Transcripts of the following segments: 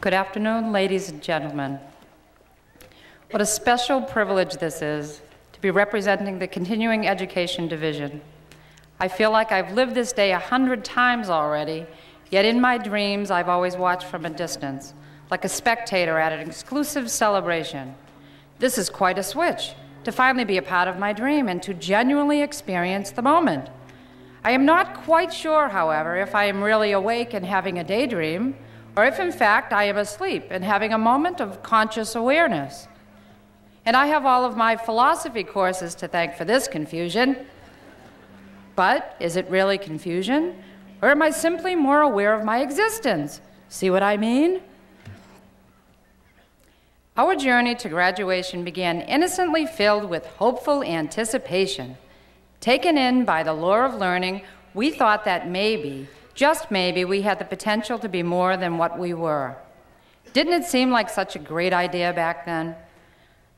Good afternoon, ladies and gentlemen. What a special privilege this is to be representing the Continuing Education Division. I feel like I've lived this day 100 times already, yet in my dreams I've always watched from a distance, like a spectator at an exclusive celebration. This is quite a switch, to finally be a part of my dream and to genuinely experience the moment. I am not quite sure, however, if I am really awake and having a daydream, or if in fact I am asleep and having a moment of conscious awareness. And I have all of my philosophy courses to thank for this confusion. But is it really confusion? Or am I simply more aware of my existence? See what I mean? Our journey to graduation began innocently filled with hopeful anticipation. Taken in by the lure of learning, we thought that maybe, just maybe, we had the potential to be more than what we were. Didn't it seem like such a great idea back then?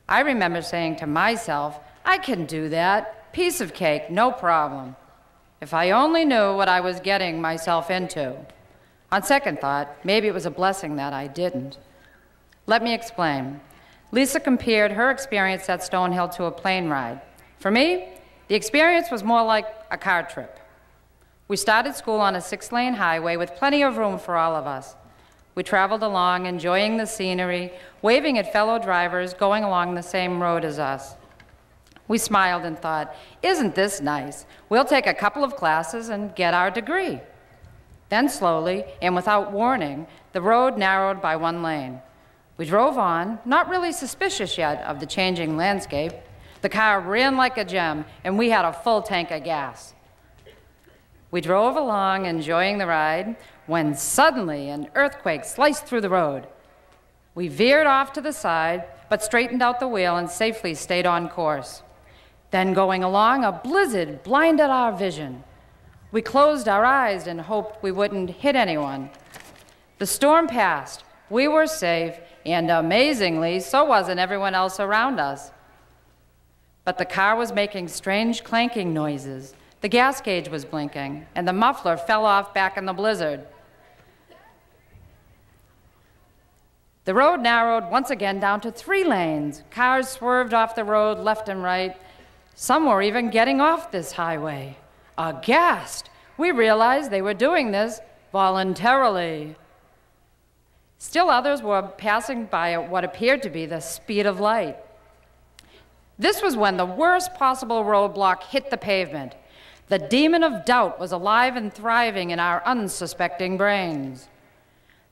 I remember saying to myself, I can do that. Piece of cake, no problem. If I only knew what I was getting myself into. On second thought, maybe it was a blessing that I didn't. Let me explain. Lisa compared her experience at Stonehill to a plane ride. For me, the experience was more like a car trip. We started school on a 6-lane highway with plenty of room for all of us. We traveled along, enjoying the scenery, waving at fellow drivers going along the same road as us. We smiled and thought, isn't this nice? We'll take a couple of classes and get our degree. Then slowly, and without warning, the road narrowed by 1 lane. We drove on, not really suspicious yet of the changing landscape. The car ran like a gem, and we had a full tank of gas. We drove along, enjoying the ride, when suddenly an earthquake sliced through the road. We veered off to the side, but straightened out the wheel and safely stayed on course. Then going along, a blizzard blinded our vision. We closed our eyes and hoped we wouldn't hit anyone. The storm passed, we were safe, and amazingly, so wasn't everyone else around us. But the car was making strange clanking noises. The gas gauge was blinking, and the muffler fell off back in the blizzard. The road narrowed once again down to 3 lanes. Cars swerved off the road left and right. Some were even getting off this highway. Aghast, we realized they were doing this voluntarily. Still others were passing by at what appeared to be the speed of light. This was when the worst possible roadblock hit the pavement. The demon of doubt was alive and thriving in our unsuspecting brains.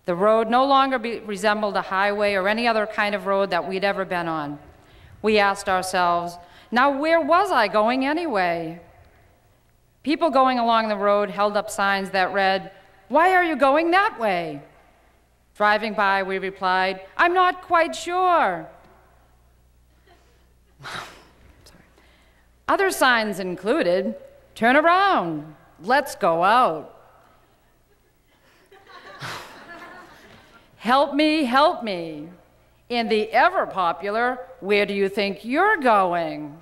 The road no longer resembled a highway or any other kind of road that we'd ever been on. We asked ourselves, now where was I going anyway? People going along the road held up signs that read, "Why are you going that way?" Driving by, we replied, "I'm not quite sure." Other signs included, "Turn around, let's go out." "Help me, help me." And the ever-popular, "Where do you think you're going?"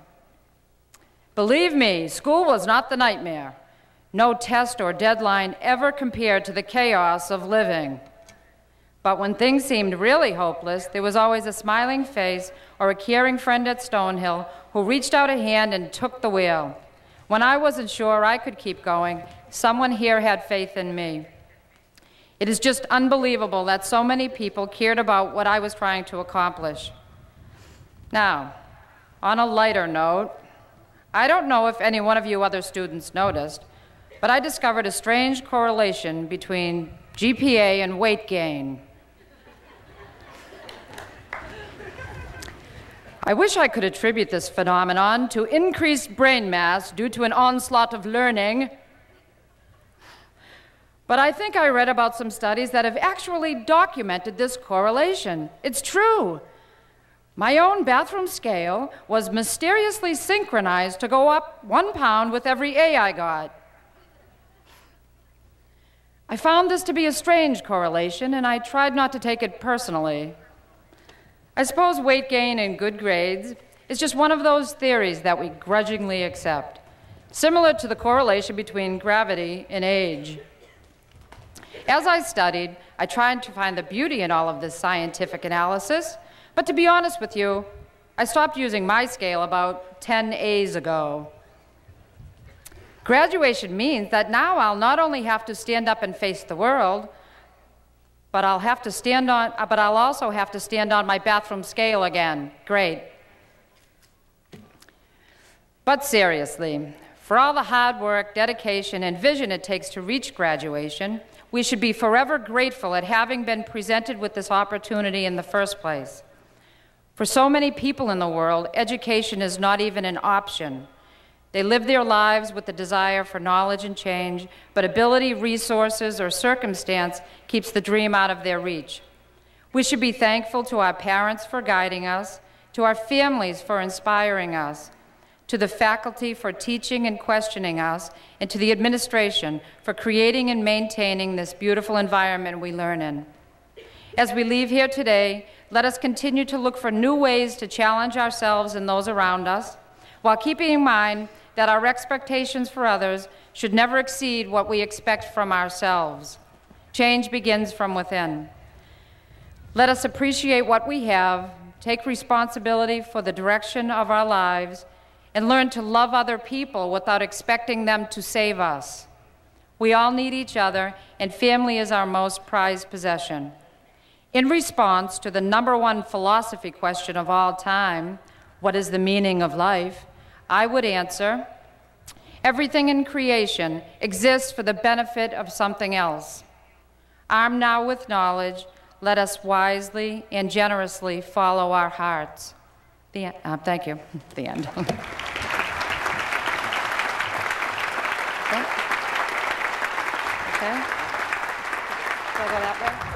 Believe me, school was not the nightmare. No test or deadline ever compared to the chaos of living. But when things seemed really hopeless, there was always a smiling face or a caring friend at Stonehill who reached out a hand and took the wheel. When I wasn't sure I could keep going, someone here had faith in me. It is just unbelievable that so many people cared about what I was trying to accomplish. Now, on a lighter note, I don't know if any one of you other students noticed, but I discovered a strange correlation between GPA and weight gain. I wish I could attribute this phenomenon to increased brain mass due to an onslaught of learning, but I think I read about some studies that have actually documented this correlation. It's true. My own bathroom scale was mysteriously synchronized to go up 1 pound with every A I got. I found this to be a strange correlation, and I tried not to take it personally. I suppose weight gain and good grades is just one of those theories that we grudgingly accept, similar to the correlation between gravity and age. As I studied, I tried to find the beauty in all of this scientific analysis, but to be honest with you, I stopped using my scale about 10 A's ago. Graduation means that now I'll not only have to stand up and face the world, but I'll also have to stand on my bathroom scale again. Great. But seriously, for all the hard work, dedication, and vision it takes to reach graduation, we should be forever grateful at having been presented with this opportunity in the first place. For so many people in the world, education is not even an option. They live their lives with the desire for knowledge and change, but ability, resources, or circumstance keeps the dream out of their reach. We should be thankful to our parents for guiding us, to our families for inspiring us, to the faculty for teaching and questioning us, and to the administration for creating and maintaining this beautiful environment we learn in. As we leave here today, let us continue to look for new ways to challenge ourselves and those around us, while keeping in mind that our expectations for others should never exceed what we expect from ourselves. Change begins from within. Let us appreciate what we have, take responsibility for the direction of our lives, and learn to love other people without expecting them to save us. We all need each other, and family is our most prized possession. In response to the #1 philosophy question of all time, what is the meaning of life? I would answer, everything in creation exists for the benefit of something else. Armed now with knowledge, let us wisely and generously follow our hearts. Thank you. The end. Okay. Okay. Do I go that way?